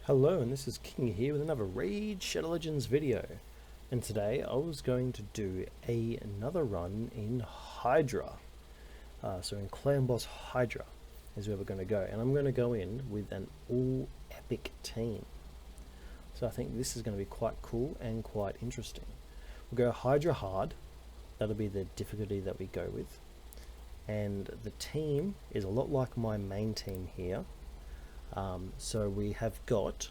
Hello, and this is King here with another Raid Shadow Legends video. And today I was going to do another run in Hydra. So in Clan Boss Hydra is where we're going to go. And I'm going to go in with an all epic team. So I think this is going to be quite cool and quite interesting. We'll go Hydra hard. That'll be the difficulty that we go with. And the team is a lot like my main team here. So we have got,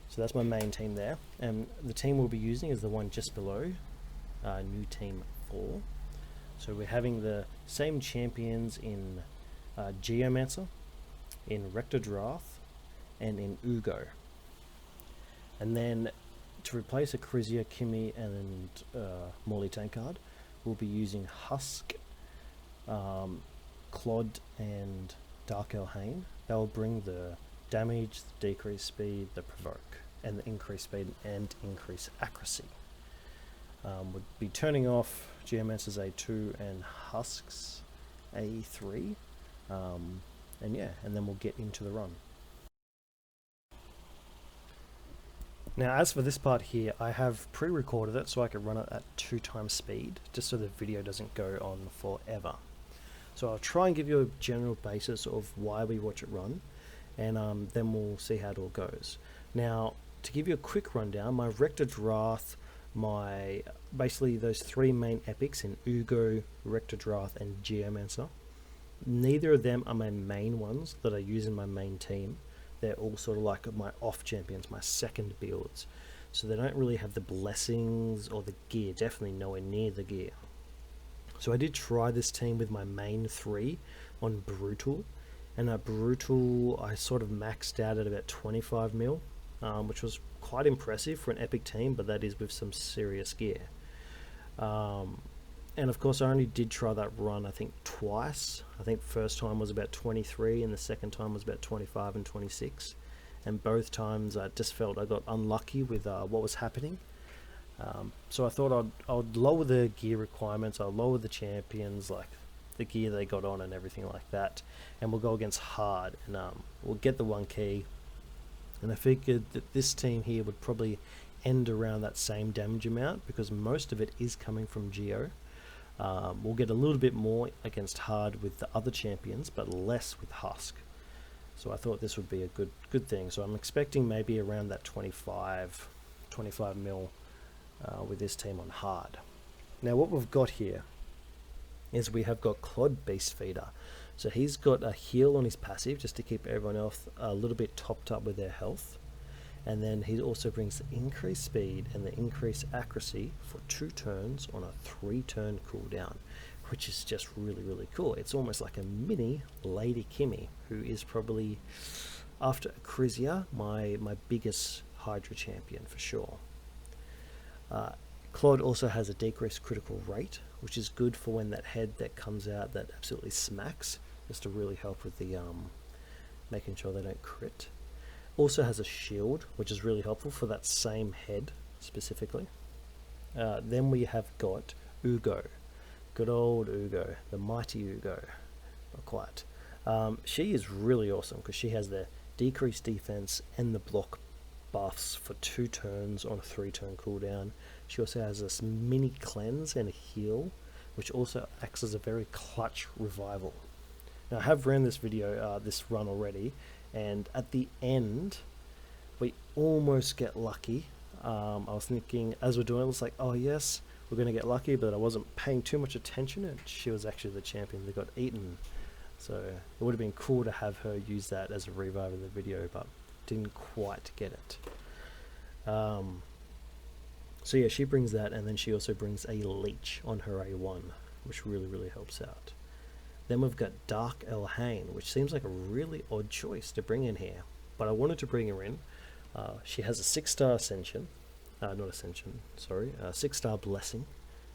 so that's my main team there, and the team we'll be using is the one just below, new team 4. So we're having the same champions in Geomancer, in Rector Drath, and in Ugo. And then to replace Acrizia, Kimi, and Morley Tankard, we'll be using Husk, Clod, and Dark Elhain. They'll bring the damage, the decreased speed, the provoke, and the increased speed and increased accuracy. Would be turning off Geomancer's A2 and Husk's A3. And yeah, and then we'll get into the run. Now as for this part here, I have pre-recorded it so I can run it at 2 times speed, just so the video doesn't go on forever. So I'll try and give you a general basis of why we watch it run, and then we'll see how it all goes. Now, to give you a quick rundown, my Rector Drath, basically those 3 main epics in Ugo, Rector Drath, and Geomancer, neither of them are my main ones that I use in my main team. They're all sort of like my off champions, my second builds. So they don't really have the blessings or the gear, definitely nowhere near the gear. So I did try this team with my main 3 on Brutal, and at Brutal I sort of maxed out at about 25 mil, which was quite impressive for an epic team, but that is with some serious gear. And of course I only did try that run I think twice. I think first time was about 23 and the second time was about 25 and 26, and both times I just felt I got unlucky with what was happening. So I thought I'd lower the gear requirements, I'll lower the champions, like the gear they got on and everything like that, and we'll go against hard, and we'll get the 1 key. And I figured that this team here would probably end around that same damage amount because most of it is coming from Geo. We'll get a little bit more against hard with the other champions, but less with Husk. So I thought this would be a good thing. So I'm expecting maybe around that 25 mil with this team on hard. Now what we've got here is we have got Clod Beast Feeder. So he's got a heal on his passive just to keep everyone else a little bit topped up with their health. And then he also brings the increased speed and the increased accuracy for 2 turns on a 3-turn cooldown, which is just really cool. It's almost like a mini Lady Kimi, who is probably, after Acrizia, my biggest Hydra champion for sure. Claude also has a decreased critical rate, which is good for when that head that comes out that absolutely smacks, just to really help with the making sure they don't crit. Also has a shield, which is really helpful for that same head specifically. Then we have got Ugo, good old Ugo, the mighty Ugo. Not quite. She is really awesome because she has the decreased defense and the block buffs for 2 turns on a 3-turn cooldown. She also has this mini cleanse and a heal, which also acts as a very clutch revival. Now I have ran this video, this run already, and at the end we almost get lucky. I was thinking as we're doing it, it's like, oh yes, we're going to get lucky, but I wasn't paying too much attention, and she was actually the champion that got eaten. So it would have been cool to have her use that as a revive in the video, but didn't quite get it. So yeah, she brings that, and then she also brings a leech on her A1, which really helps out. Then we've got Dark Elhain, which seems like a really odd choice to bring in here, but I wanted to bring her in. She has a 6-star ascension, not ascension, sorry, 6-star blessing,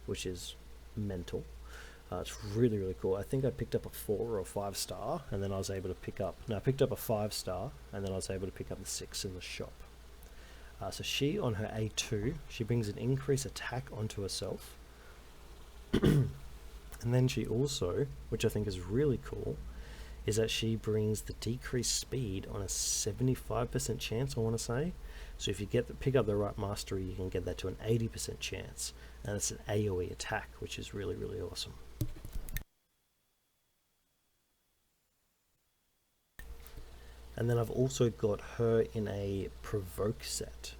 which is mental. It's really cool. I think I picked up a 4 or a 5-star, and then I was able to pick up, no, I picked up a 5-star, and then I was able to pick up the 6 in the shop. So she, on her A2, she brings an increased attack onto herself. And then she also, which I think is really cool, is that she brings the decreased speed on a 75% chance, I want to say. So if you pick up the right mastery, you can get that to an 80% chance, and it's an AoE attack, which is really, really awesome. And then I've also got her in a provoke set.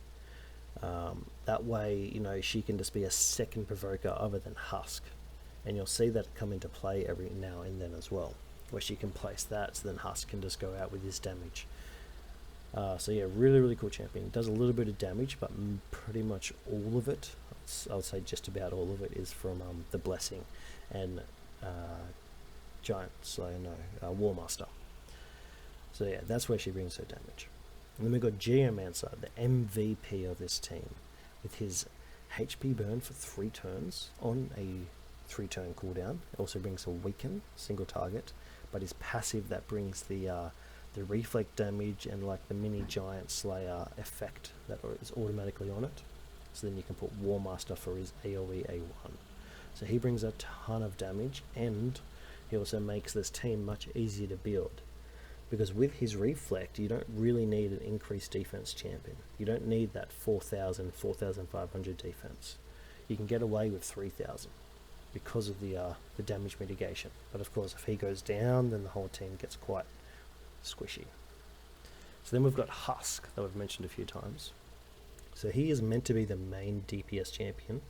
That way, she can just be a second provoker other than Husk. And you'll see that come into play every now and then as well, where she can place that, so then Husk can just go out with his damage. So yeah, really, really cool champion. Does a little bit of damage, but pretty much all of it, I would say just about all of it, is from the Blessing and Giant Slayer, War Master. So yeah, that's where she brings her damage. And then we've got Geomancer, the MVP of this team, with his HP burn for 3 turns on a 3-turn cooldown. It also brings a weaken, single target, but his passive that brings the reflect damage and like the mini Giant Slayer effect that is automatically on it. So then you can put War Master for his AoE A1. So he brings a ton of damage, and he also makes this team much easier to build. Because with his reflect, you don't really need an increased defense champion. You don't need that 4,000, 4,500 defense. You can get away with 3,000 because of the damage mitigation. But of course, if he goes down, then the whole team gets quite squishy. So then we've got Husk, that we've mentioned a few times. So he is meant to be the main DPS champion.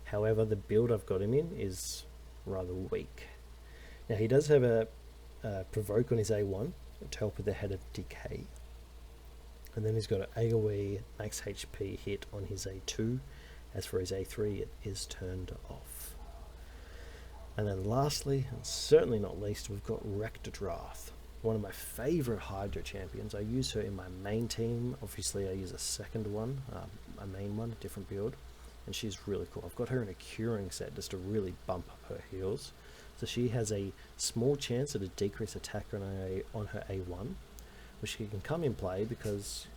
However, the build I've got him in is rather weak. Now he does have a provoke on his A1 to help with the head of decay, and then he's got an AoE max HP hit on his A2. As for his A3, it is turned off. And then lastly, and certainly not least, we've got Rectodrath, one of my favourite Hydra champions. I use her in my main team. Obviously I use a second one, a main one, a different build, and she's really cool. I've got her in a curing set just to really bump up her heals. So she has a small chance at a decreased attack on her A1, which can come in play because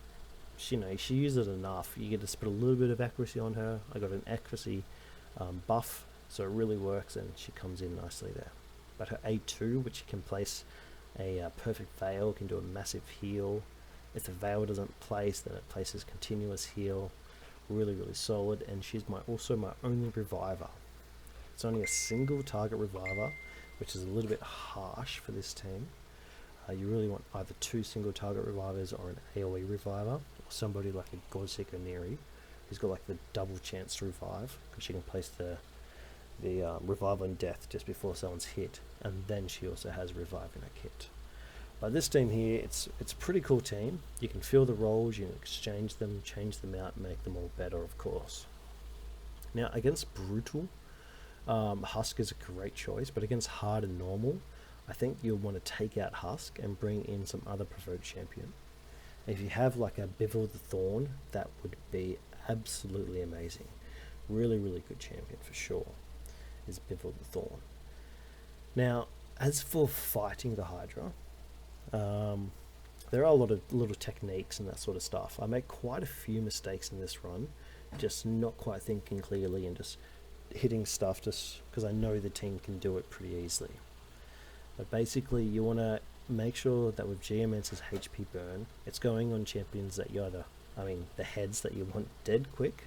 she uses it enough. You get to put a little bit of accuracy on her. I got an accuracy buff, so it really works, and she comes in nicely there. But her A2, which you can place a perfect veil, can do a massive heal. If the veil doesn't place, then it places continuous heal. Really, really solid, and she's also my only reviver. It's only a single target reviver, which is a little bit harsh for this team. You really want either 2 single target revivers or an AoE reviver, or somebody like a Godseeker Neri, who's got like the double chance to revive, because she can place the revive on death just before someone's hit, and then she also has revive in her kit. But this team here, it's a pretty cool team. You can fill the roles, you can exchange them, change them out, make them all better, of course. Now against Brutal, Husk is a great choice, but against hard and normal, I think you'll want to take out Husk and bring in some other preferred champion. If you have like a Bivil the Thorn, that would be absolutely amazing. Really, really good champion for sure is Bivil the Thorn. Now, as for fighting the Hydra, there are a lot of little techniques and that sort of stuff. I make quite a few mistakes in this run, just not quite thinking clearly and just hitting stuff just because I know the team can do it pretty easily. But basically you want to make sure that with Geomancer's HP burn, it's going on champions that the heads that you want dead quick,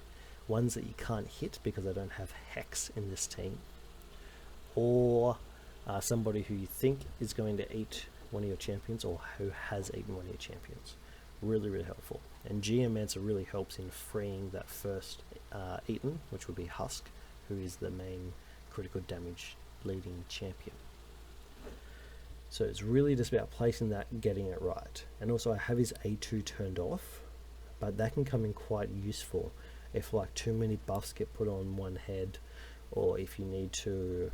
ones that you can't hit because I don't have Hex in this team, or somebody who you think is going to eat one of your champions or who has eaten one of your champions. Really, really helpful. And Geomancer really helps in freeing that first eaten, which would be Husk, who is the main critical damage leading champion. So it's really just about placing that, getting it right. And also I have his A2 turned off, but that can come in quite useful if like too many buffs get put on one head, or if you need to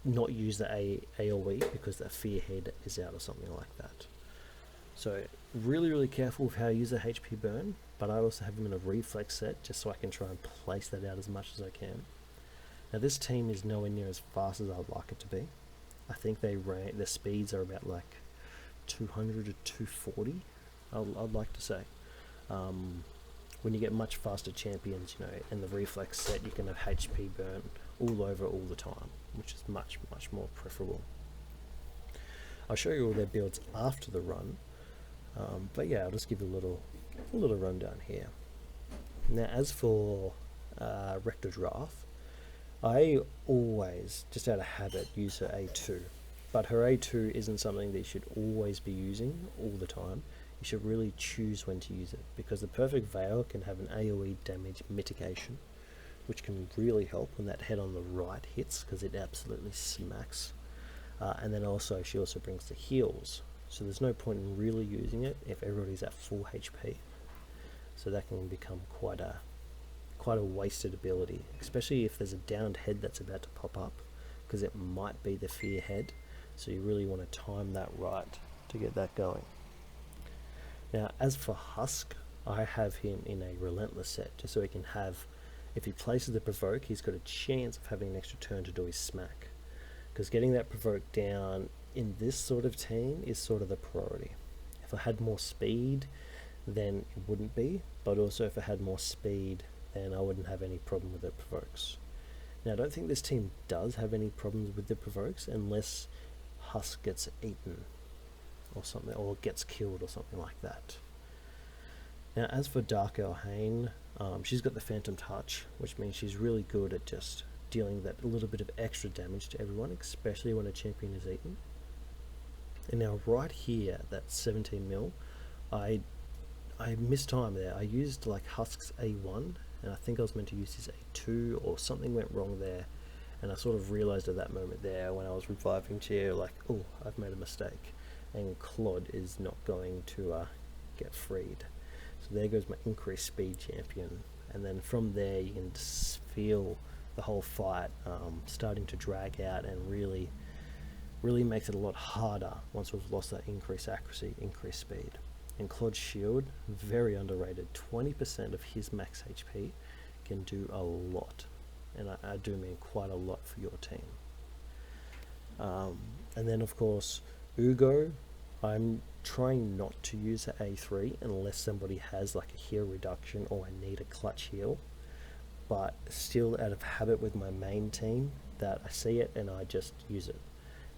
not use the AoE because the fear head is out or something like that. So really, really careful with how I use the HP burn, but I also have them in a reflex set just so I can try and place that out as much as I can. Now this team is nowhere near as fast as I'd like it to be. I think their speeds are about like 200 to 240, I'd like to say. When you get much faster champions, in the reflex set, you can have HP burn all over all the time, which is much, much more preferable. I'll show you all their builds after the run, but yeah, I'll just give you a little rundown here. Now, as for Rector Draft, I always, just out of habit, use her A2. But her A2 isn't something that you should always be using all the time. You should really choose when to use it, because the Perfect Veil can have an AoE damage mitigation, which can really help when that head on the right hits, because it absolutely smacks. And then also, she also brings the heals, so there's no point in really using it if everybody's at full HP. So that can become quite a wasted ability, especially if there's a downed head that's about to pop up, because it might be the fear head. So you really want to time that right to get that going. Now, as for Husk, I have him in a relentless set, just so he can have, if he places the provoke, he's got a chance of having an extra turn to do his smack. Because getting that provoke down in this sort of team is sort of the priority. If I had more speed, then it wouldn't be, but also if I had more speed, then I wouldn't have any problem with the provokes. Now, I don't think this team does have any problems with the provokes unless Husk gets eaten or something, or gets killed or something like that. Now, as for Dark Elhain, she's got the Phantom Touch, which means she's really good at just dealing that little bit of extra damage to everyone, especially when a champion is eaten. And now right here, that 17 mil, I missed time there. I used like Husk's A1, and I think I was meant to use his A2, or something went wrong there, and I sort of realized at that moment there when I was reviving Geo, like, oh, I've made a mistake, and Claude is not going to get freed. So there goes my increased speed champion, and then from there you can just feel the whole fight starting to drag out, and really makes it a lot harder once we've lost that increased accuracy, increased speed. And Claude's shield, very underrated. 20% of his max HP can do a lot, and I do mean quite a lot for your team. And then of course Ugo, I'm trying not to use at A3 unless somebody has like a heal reduction or I need a clutch heal, but still out of habit with my main team that I see it and I just use it,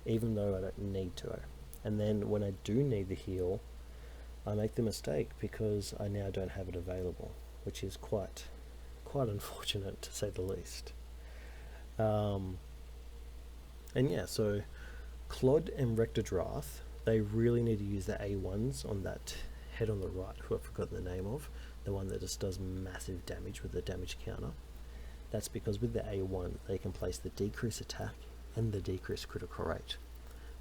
even though I don't need to. And then when I do need the heal, I make the mistake because I now don't have it available, which is quite unfortunate to say the least. And yeah, so Claude and Rector Drath, they really need to use the A1s on that head on the right, who I've forgotten the name of, the one that just does massive damage with the damage counter. That's because with the A1 they can place the decrease attack and the decrease critical rate,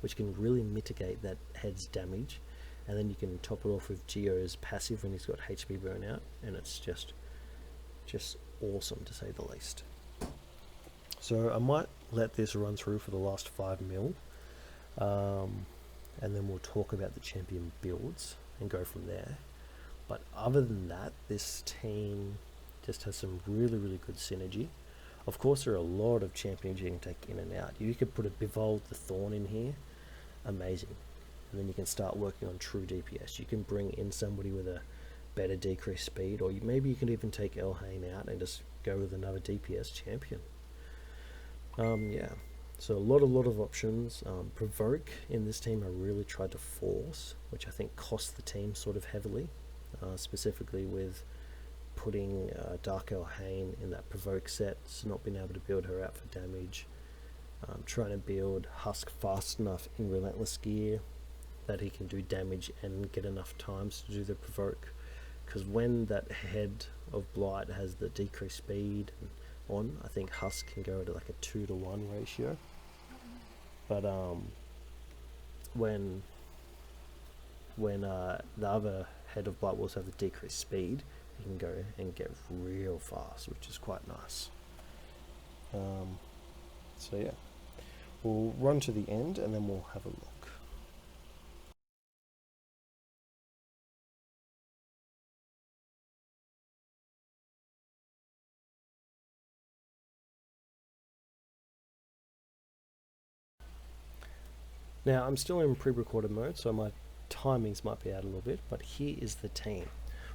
which can really mitigate that head's damage. And then you can top it off with Geo's passive when he's got HP burnout, and it's just awesome to say the least. So I might let this run through for the last 5 mil, and then we'll talk about the champion builds and go from there. But other than that, this team just has some really good synergy. Of course, there are a lot of champions you can take in and out. You could put a Bevold the Thorn in here, amazing. And then you can start working on true DPS. You can bring in somebody with a better decreased speed, or maybe you can even take Elhain out and just go with another DPS champion. Yeah, so a lot of options. Provoke in this team I really tried to force, which I think cost the team sort of heavily, specifically with putting Dark Elhain in that provoke set, so not being able to build her out for damage. Trying to build Husk fast enough in Relentless gear that he can do damage and get enough times to do the provoke, because when that head of Blight has the decreased speed on, I think Husk can go to like a 2-to-1 ratio. But when the other head of Blight will also have the decreased speed, he can go and get real fast, which is quite nice. So yeah, we'll run to the end and then we'll have a look. Now I'm still in pre-recorded mode, so my timings might be out a little bit, but here is the team.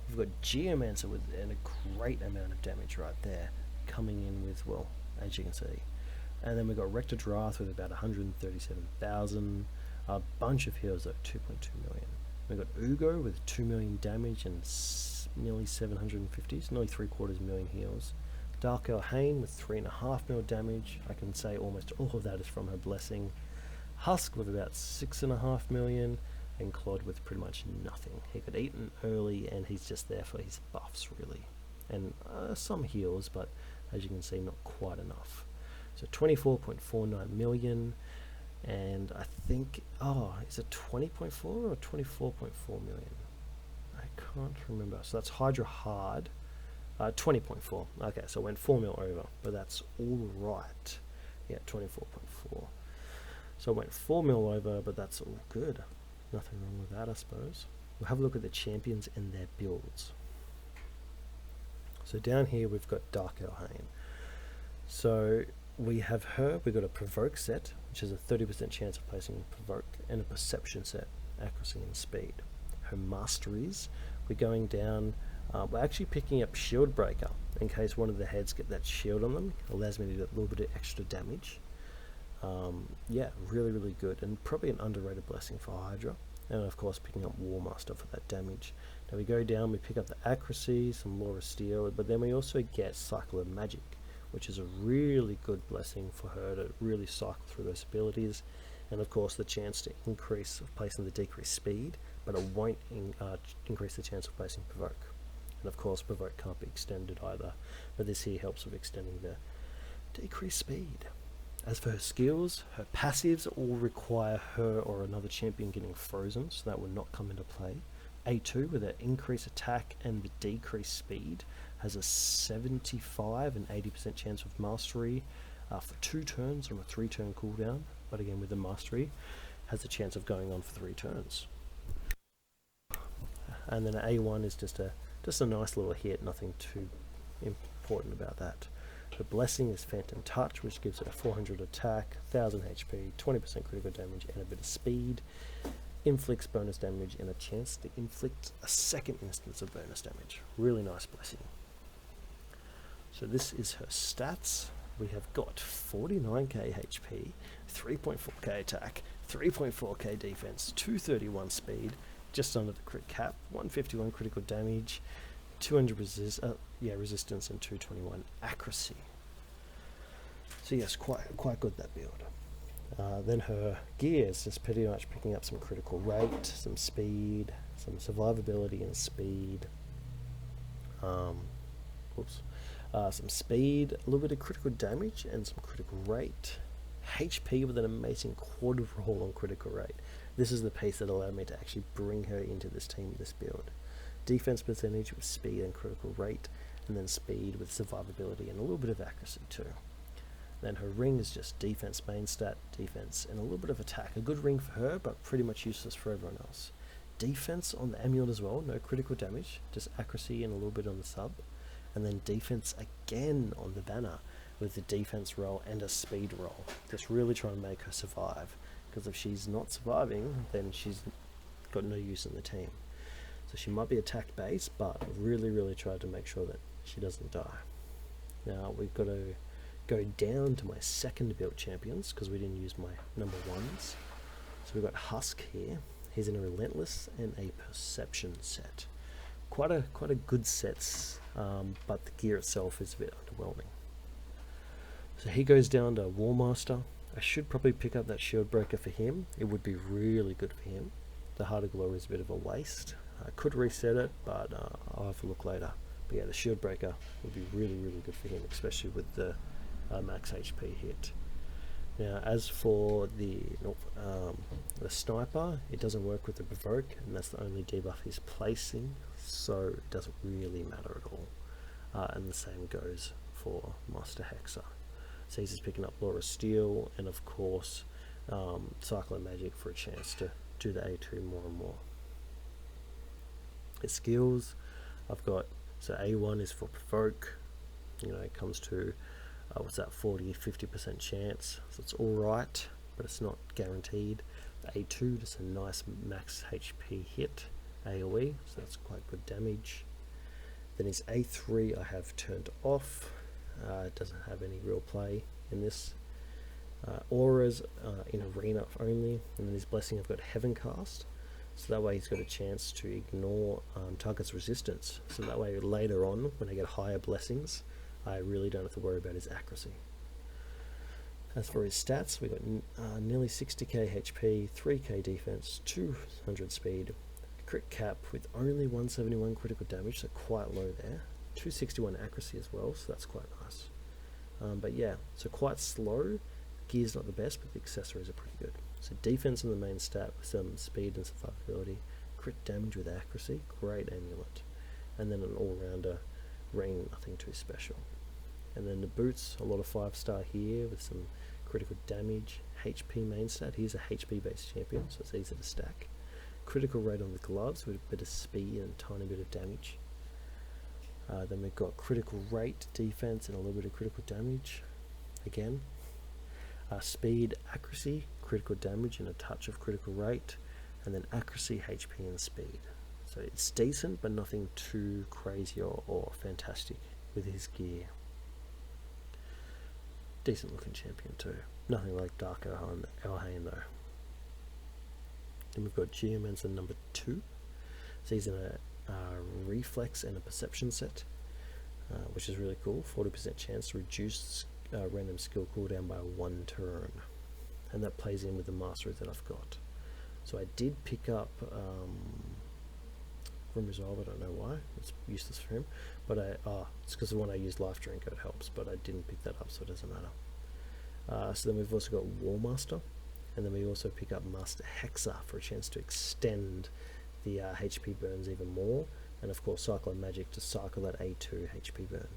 We've got Geomancer with a great amount of damage right there, coming in with, well, as you can see. And then we've got Rector Drath with about 137,000. A bunch of heals though, 2.2 million. We've got Ugo with 2 million damage and nearly 750, so nearly 3/4 million heals. Dark Elhain with 3.5 mil damage. I can say almost all of that is from her blessing. Husk with about 6.5 million, and Claude with pretty much nothing. He got eaten early, and he's just there for his buffs really, and some heals, but as you can see, not quite enough. So 24.49 million, and I think, is it 20.4 or 24.4 million? I can't remember. So that's Hydra hard. 20.4. Okay, so it went 4 mil over, but that's all right. Yeah, 24.4. So it went 4 mil over, but that's all good. Nothing wrong with that, I suppose. We'll have a look at the champions and their builds. So down here we've got Dark Elhain. So we have her, we've got a provoke set, which has a 30% chance of placing provoke, and a perception set, accuracy and speed. Her masteries, we're going down, we're actually picking up shield breaker in case one of the heads get that shield on them. It allows me to do a little bit of extra damage. Yeah, really good, and probably an underrated blessing for Hydra. And of course picking up War Master for that damage. Now we go down, we pick up the accuracy, some Law of Steel, but then we also get Cycle of Magic, which is a really good blessing for her to really cycle through those abilities. And of course the chance to increase of placing the decreased speed, but it won't increase the chance of placing provoke. And of course provoke can't be extended either, but this here helps with extending the decreased speed. As for her skills, her passives all require her or another champion getting frozen, so that will not come into play. A2 with an increased attack and the decreased speed has a 75 and 80% chance of mastery for 2 turns on a 3-turn cooldown, but again with the mastery has a chance of going on for 3 turns. And then A1 is just a nice little hit, nothing too important about that. The blessing is Phantom Touch, which gives it a 400 attack, 1000 HP, 20% critical damage, and a bit of speed. Inflicts bonus damage and a chance to inflict a second instance of bonus damage. Really nice blessing. So this is her stats. We have got 49k HP, 3.4k attack, 3.4k defense, 231 speed, just under the crit cap, 151 critical damage, 200 resistance, and 221 accuracy. So yes, quite good, that build. Then her gear is just pretty much picking up some critical rate, some speed, some survivability and speed. Some speed, a little bit of critical damage, and some critical rate. HP with an amazing quarter roll on critical rate. This is the piece that allowed me to actually bring her into this team, this build. Defense percentage with speed and critical rate, and then speed with survivability and a little bit of accuracy too. Then her ring is just defense main stat, defense, and a little bit of attack. A good ring for her, but pretty much useless for everyone else. Defense on the amulet as well, no critical damage, just accuracy and a little bit on the sub. And then defense again on the banner with the defense roll and a speed roll. Just really trying to make her survive, because if she's not surviving, then she's got no use in the team. So she might be attack based, but really tried to make sure that she doesn't die. Now we've got to go down to my second built champions, because we didn't use my number ones. So we've got Husk here. He's in a relentless and a perception set. Quite a good sets, but the gear itself is a bit underwhelming. So he goes down to War Master. I should probably pick up that shield breaker for him. It would be really good for him. The Heart of Glory is a bit of a waste. I could reset it, but I'll have a look later. But yeah, the shield breaker would be really good for him, especially with the max HP hit. Now as for the sniper, it doesn't work with the provoke, and that's the only debuff he's placing, so it doesn't really matter at all. And the same goes for Master Hexer. So he's just picking up Law of Steel, and of course Cycle of Magic for a chance to do the A2 more and more. His skills, I've got, so A1 is for provoke, it comes to 40-50% chance, so it's alright, but it's not guaranteed. The A2, just a nice max HP hit, AoE, so that's quite good damage. Then his A3 I have turned off, it doesn't have any real play in this. Auras in arena only, and then his blessing I've got heaven cast, so that way he's got a chance to ignore target's resistance, so that way later on when I get higher blessings I really don't have to worry about his accuracy. As for his stats, we got nearly 60k HP, 3k defense, 200 speed, crit cap with only 171 critical damage, so quite low there, 261 accuracy as well, so that's quite nice. But yeah, so quite slow. Gear's not the best, but the accessories are pretty good. So defense in the main stat with some speed and survivability, crit damage with accuracy, great amulet, and then an all-rounder ring, nothing too special. And then the boots, a lot of 5-star here with some critical damage, HP main stat. He's a HP based champion, so it's easy to stack. Critical rate on the gloves with a bit of speed and a tiny bit of damage. Then we've got critical rate, defense, and a little bit of critical damage again. Speed, accuracy, critical damage, and a touch of critical rate, and then accuracy, HP, and speed. So it's decent, but nothing too crazy or fantastic with his gear. Decent looking champion too. Nothing like Dark Elhain though. Then we've got Geomancer number 2. So he's in a reflex and a perception set, which is really cool. 40% chance to reduce random skill cooldown by 1 turn, and that plays in with the mastery that I've got. So I did pick up Grim Resolve. I don't know why, it's useless for him, but it's because the one I used Life Drink, it helps, but I didn't pick that up, so it doesn't matter. So then we've also got War Master, and then we also pick up Master Hexer for a chance to extend the HP burns even more, and of course Cyclone Magic to cycle that A2 HP burn.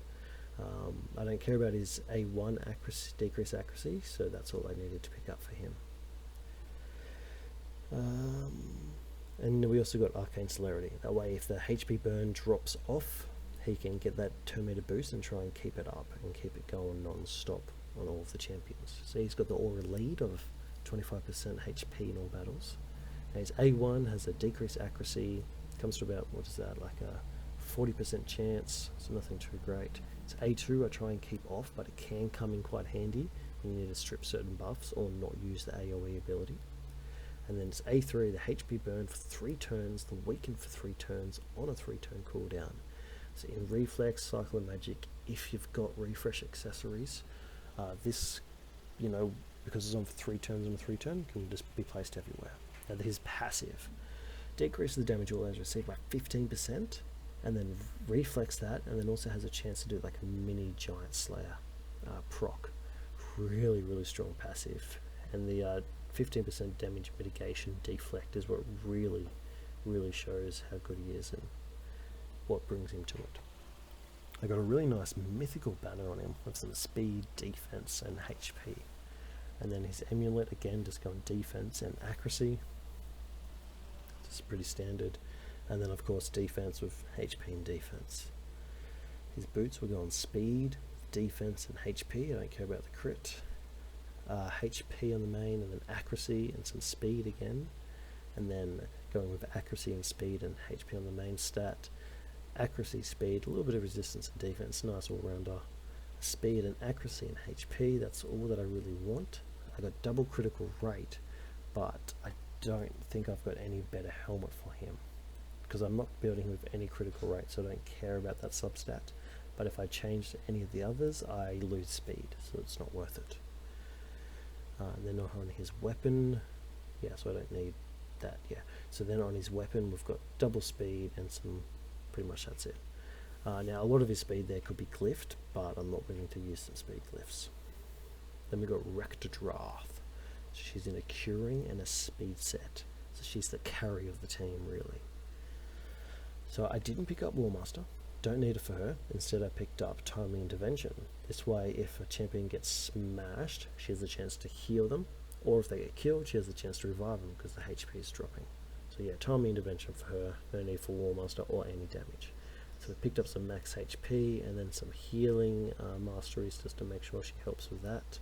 I don't care about his A1 accuracy, decrease accuracy, so that's all I needed to pick up for him. And we also got Arcane Celerity. That way if the HP burn drops off, he can get that 2 meter boost and try and keep it up and keep it going non-stop on all of the champions. So he's got the aura lead of 25% HP in all battles. Now his A1 has a decreased accuracy, comes to about, what is that, like a 40% chance, so nothing too great. It's A2 I try and keep off, but it can come in quite handy when you need to strip certain buffs or not use the AoE ability. And then it's A3, the HP burn for 3 turns, the weaken for 3 turns on a 3-turn cooldown. So in Reflex, Cyclone Magic, if you've got refresh accessories, this, you know, because it's on for 3 turns on a 3-turn, can just be placed everywhere. Now his passive decreases the damage all allies receive by 15%, and then reflex that, and then also has a chance to do like a mini Giant Slayer proc. Really, really strong passive, and the 15% damage mitigation deflect is what really, really shows how good he is and what brings him to it. I got a really nice mythical banner on him with some speed, defense, and HP. And then his amulet again just going defense and accuracy. Just pretty standard. And then of course defense with HP and defense. His boots will go on speed, defense, and HP. I don't care about the crit. HP on the main, and then accuracy and some speed again, and then going with accuracy and speed and HP on the main stat. Accuracy, speed, a little bit of resistance and defense, nice all-rounder. Speed and accuracy and HP, that's all that I really want. I got double critical rate, but I don't think I've got any better helmet for him, because I'm not building with any critical rate, so I don't care about that substat. But if I change to any of the others, I lose speed, so it's not worth it. And then on his weapon, yeah, so I don't need that, yeah. So then on his weapon, we've got double speed and some, pretty much that's it. Now, a lot of his speed there could be glyphed, but I'm not willing to use some speed glyphs. Then we've got Rectodrath. So she's in a curing and a speed set. So she's the carry of the team, really. So I didn't pick up Warmaster. Don't need it for her. Instead I picked up Timely Intervention. This way if a champion gets smashed, she has a chance to heal them, or if they get killed, she has a chance to revive them because the HP is dropping. So yeah, Timely Intervention for her, no need for Warmaster or any damage. So we picked up some max HP and then some healing masteries just to make sure she helps with that.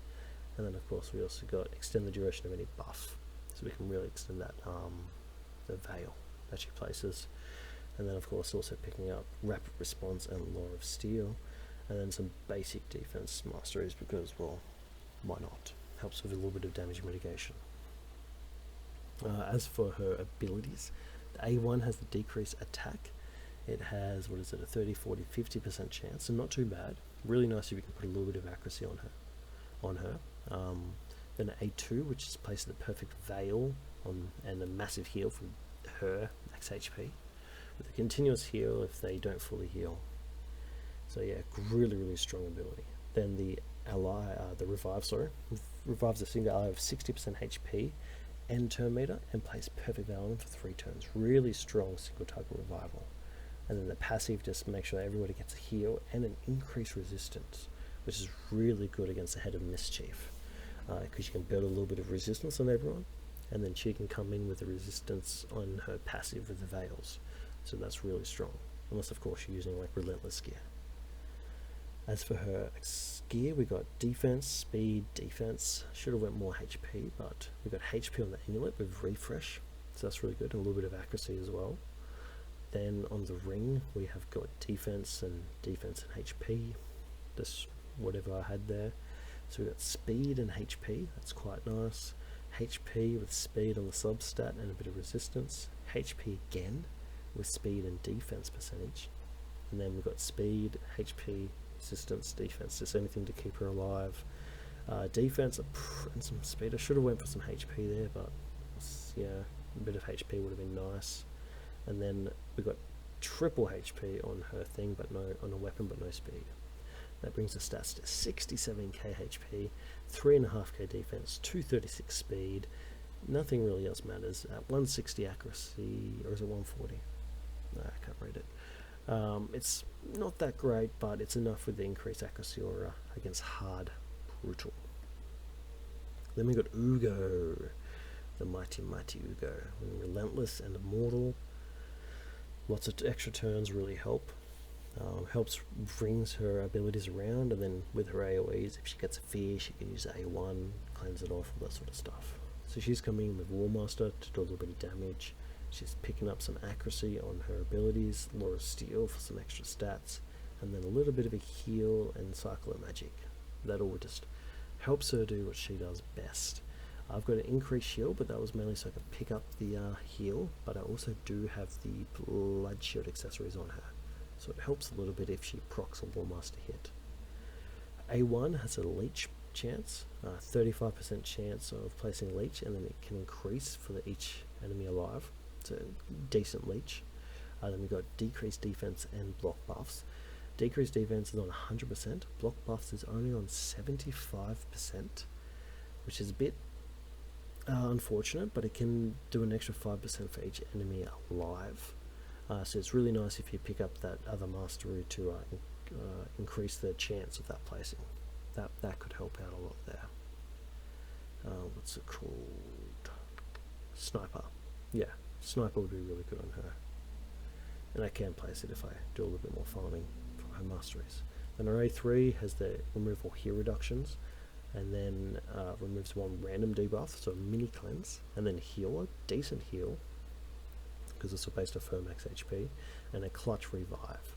And then of course we also got extend the duration of any buff, so we can really extend that the veil that she places. And then of course also picking up Rapid Response and Law of Steel, and then some basic defense masteries because, well, why not? helps with a little bit of damage mitigation. As for her abilities, the A1 has the decreased attack. It has, what is it, a 30, 40, 50% chance, so not too bad. Really nice if you can put a little bit of accuracy on her. Then an A2, which is placed the perfect veil on, and a massive heal for her max HP, with a continuous heal if they don't fully heal. So yeah, really strong ability. Then the revives a single ally of 60% HP and turn meter, and place perfect veil on them for 3 turns. Really strong single target revival. And then the passive just makes sure that everybody gets a heal and an increased resistance, which is really good against the Head of Mischief, because you can build a little bit of resistance on everyone, and then she can come in with a resistance on her passive with the veils. So that's really strong, unless of course you're using like Relentless gear. As for her gear, we got defense, speed, defense. Should have went more HP, but we got HP on the amulet with refresh, so that's really good, and a little bit of accuracy as well. Then on the ring, we have got defense and HP, just whatever I had there. So we got speed and HP, that's quite nice. HP with speed on the substat and a bit of resistance. HP again with speed and defense percentage. And then we've got speed, HP, resistance, defense, just anything to keep her alive. Defense and some speed. I should have went for some HP there, but yeah, a bit of HP would have been nice. And then we got triple HP on her thing, but no on a weapon, but no speed. That brings the stats to 67k HP, 3.5k defense, 236 speed. Nothing really else matters. At 160 accuracy, or is it 140? No, I can't read it. It's not that great, but it's enough with the increased accuracy aura against hard brutal. Then we got Ugo, the mighty Ugo. Relentless and immortal. Lots of extra turns really help. Helps brings her abilities around, and then with her AoEs, if she gets a fear, she can use A1, cleanse it off, all that sort of stuff. So she's coming in with Warmaster to do a little bit of damage. She's picking up some accuracy on her abilities, Law of Steel for some extra stats, and then a little bit of a heal and Cycle of Magic. That all just helps her do what she does best. I've got an increased shield, but that was mainly so I could pick up the heal, but I also do have the Blood Shield accessories on her, so it helps a little bit if she procs a Warmaster hit. A1 has a leech chance, 35% chance of placing leech, and then it can increase for each enemy alive. It's a decent leech. Then we've got decreased defense and block buffs. Decreased defense is on 100%, block buffs is only on 75%, which is a bit unfortunate, but it can do an extra 5% for each enemy alive. So it's really nice if you pick up that other mastery to increase the chance of that placing. That could help out a lot there. What's it called? Sniper. Yeah, Sniper would be really good on her. And I can place it if I do a little bit more farming for her masteries. Then her A3 has the removal heal reductions, and then removes one random debuff, so a mini cleanse, and then heal, a decent heal, because it's based off her max HP, and a clutch revive.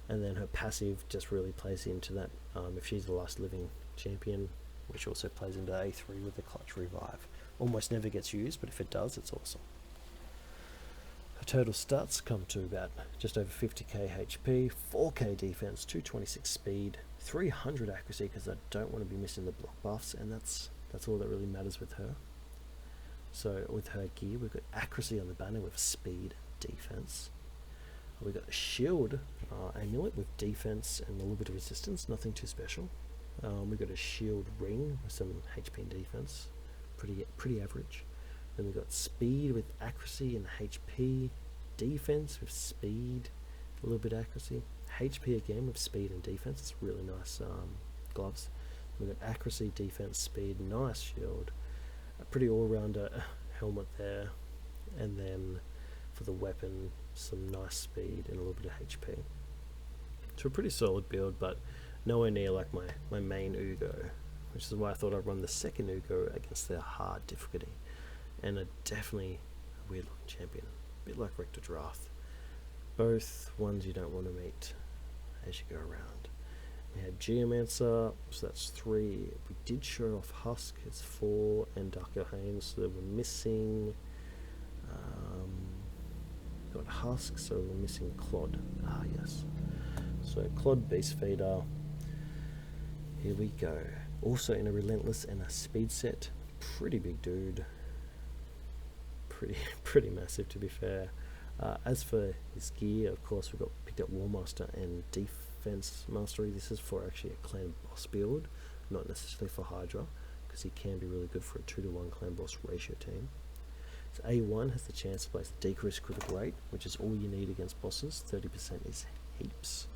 And then her passive just really plays into that, if she's the last living champion, which also plays into A3 with the clutch revive. Almost never gets used, but if it does, it's awesome. Her total stats come to about just over 50k HP, 4k defense, 226 speed, 300 accuracy, because I don't want to be missing the block buffs, and that's all that really matters with her. So with her gear, we've got accuracy on the banner with speed, defense. We've got a shield amulet with defense and a little bit of resistance, nothing too special. We've got a shield ring with some HP and defense, pretty average. Then we've got speed with accuracy and HP, defense with speed, a little bit accuracy, HP again with speed and defense. It's really nice gloves. We've got accuracy, defense, speed, nice shield, a pretty all-rounder helmet there, and then for the weapon, some nice speed and a little bit of HP. So a pretty solid build, but nowhere near like my main Ugo, which is why I thought I'd run the second Ugo against their hard difficulty. And definitely a weird looking champion, a bit like Rector Drath. Both ones you don't want to meet as you go around. We had Geomancer, so that's 3. We did show off Husk, it's 4, and Dark Elhain, so we're missing. Got Husk, so we're missing Clod. Ah, yes. So Clod Beast Feeder. Here we go. Also in a Relentless and a Speed set. Pretty big dude. Pretty massive, to be fair. As for his gear, of course, we've got picked up War Master and Defense Mastery. This is for actually a clan boss build, not necessarily for Hydra, because he can be really good for a 2-to-1 clan boss ratio team. So A1 has the chance to place decreased critical rate, which is all you need against bosses. 30% is heaps.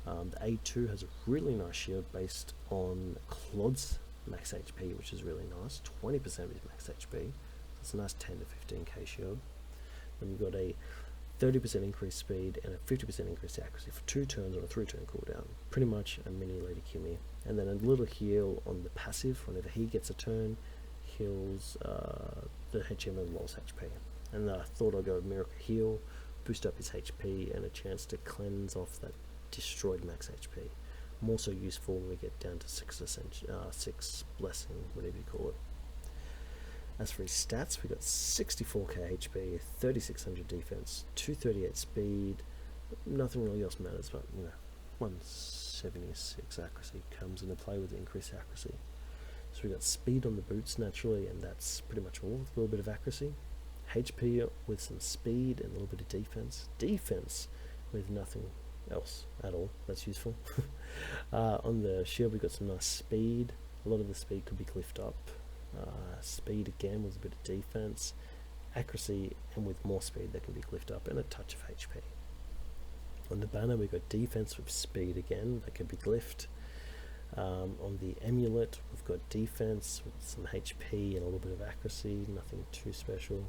The A2 has a really nice shield based on Clod's max HP, which is really nice. 20% of his max HP. That's a nice 10 to 15k shield. Then you've got a 30% increased speed and a 50% increased accuracy for 2 turns on a 3-turn cooldown. Pretty much a mini Lady Kimi. And then a little heal on the passive. Whenever he gets a turn, heals the HM and loss HP. And I thought I'd go with Miracle Heal, boost up his HP, and a chance to cleanse off that destroyed max HP. More so useful when we get down to 6 blessing, whatever you call it. As for his stats, we got 64k HP, 3600 defense, 238 speed. Nothing really else matters, but 176 accuracy comes into play with increased accuracy. So we got speed on the boots naturally, and that's pretty much all. A little bit of accuracy, HP with some speed, and a little bit of defense. Defense with nothing else at all. That's useful. On the shield, we got some nice speed. A lot of the speed could be glyphed up. Speed again with a bit of defense, accuracy, and with more speed that can be glyphed up, and a touch of HP. On the banner, we've got defense with speed again that can be glyphed. On the amulet, we've got defense with some HP and a little bit of accuracy, nothing too special.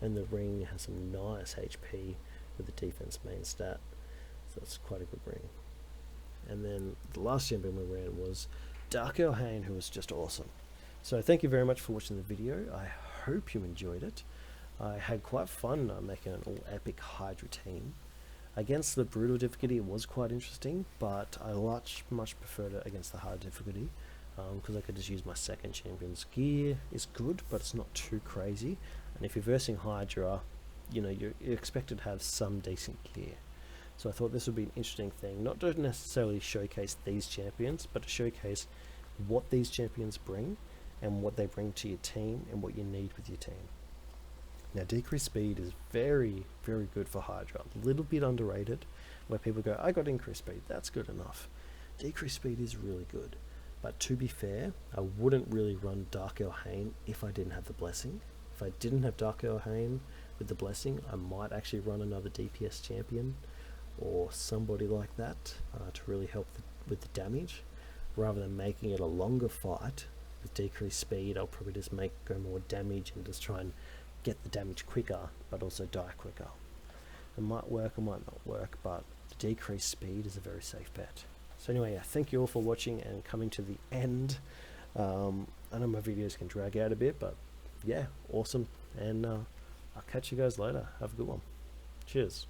And the ring has some nice HP with the defense main stat, so that's quite a good ring. And then the last champion we ran was Dark Elhain, who was just awesome. So thank you very much for watching the video. I hope you enjoyed it. I had quite fun making an all epic Hydra team. Against the brutal difficulty, it was quite interesting, but I much preferred it against the hard difficulty, because I could just use my second champion's gear. Is good, but it's not too crazy. And if you're versing Hydra, you're expected to have some decent gear. So I thought this would be an interesting thing, not to necessarily showcase these champions, but to showcase what these champions bring, and what they bring to your team, and what you need with your team. Now, decreased speed is very, very good for Hydra. A little bit underrated, where people go, I got increased speed, that's good enough. Decreased speed is really good. But to be fair, I wouldn't really run Dark Elhain if I didn't have the blessing. If I didn't have Dark Elhain with the blessing, I might actually run another DPS champion, or somebody like that, to really help with the damage. Rather than making it a longer fight, with decreased speed, I'll probably just go more damage and just try and get the damage quicker, but also die quicker. It might work, it might not work, but the decreased speed is a very safe bet. So anyway, yeah, thank you all for watching and coming to the end. I know my videos can drag out a bit, but yeah, awesome. And I'll catch you guys later. Have a good one. Cheers.